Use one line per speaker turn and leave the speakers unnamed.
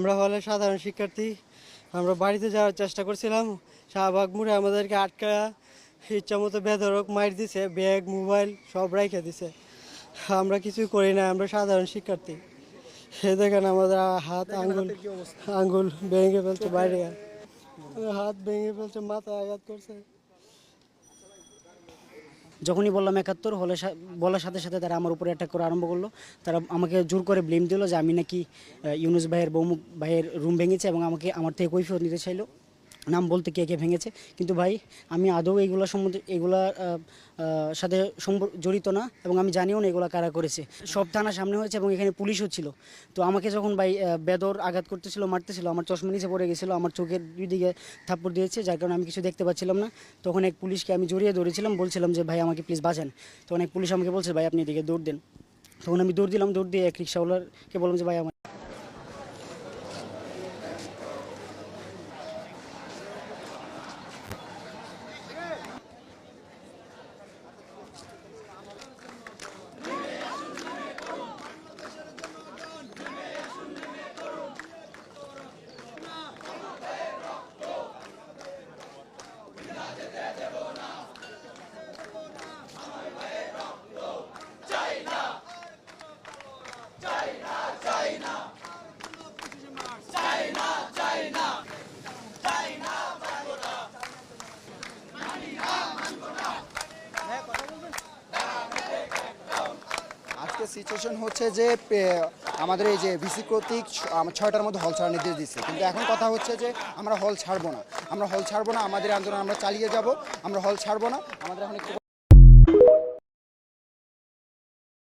আমরা হলে সাধারণ শিক্ষার্থী। আমরা বাড়িতে যাওয়ার চেষ্টা করছিলাম, শাহবাগ মোড়ে আমাদেরকে আটকা ইচ্ছা মতো বেধড়ক মার দিছে, ব্যাগ মোবাইল সব রাইখে দিছে। আমরা কিছুই করি না, আমরা সাধারণ শিক্ষার্থী। সে দেখেন আমাদের হাত আঙ্গুল ভেঙে ফেলছে, বাইরে হাত ভেঙে ফেলছে, মাথায় আঘাত করছে।
যখনই বললাম ৭১ হলে বলার সাথে সাথে তারা আমার উপরে অ্যাটাক করা আরম্ভ করলো। তারা আমাকে জোর করে ব্লেম দিল যে আমি নাকি ইউনুস ভাইয়ের বৌমুখ ভাইয়ের রুম ভেঙেছে এবং আমাকে আমার থেকে কৈফিয়ত নিতে চাইলো, নাম বলতে কে কে ভেঙেছে। কিন্তু ভাই আমি আদৌ এইগুলো সম্বন্ধে এগুলার সাথে জড়িত না এবং আমি জানিও না এগুলো কারা করেছে। সব থানা সামনে হয়েছে এবং এখানে পুলিশও ছিল। তো আমাকে যখন ভাই বেদর আঘাত করতেছিল, মারতেছিল, আমার চশমা নিচে পড়ে গেছিলো, আমার চোখের দুই দিকে থাপ্পড় দিয়েছে, যার কারণে আমি কিছু দেখতে পাচ্ছিলাম না। তখন এক পুলিশকে আমি জড়িয়ে ধরেছিলাম, বলছিলাম যে ভাই আমাকে প্লিজ বাঁচান। তখন এক পুলিশ আমাকে বলছে ভাই আপনি এদিকে দৌড় দেন। তখন আমি দৌড় দিলাম, দৌড় দিয়ে এক রিক্সাওয়ালাকে বললাম যে ভাই আমার
আজকে সিচুয়েশন হচ্ছে যে আমাদের এই যে ভিসি কর্তৃক ৬টার মধ্যে হল ছাড়ার নির্দেশ দিচ্ছে, কিন্তু এখন কথা হচ্ছে যে আমরা হল ছাড়বো না, আমাদের আন্দোলন আমরা চালিয়ে যাব, আমরা হল ছাড়বো না। আমাদের এখন একটু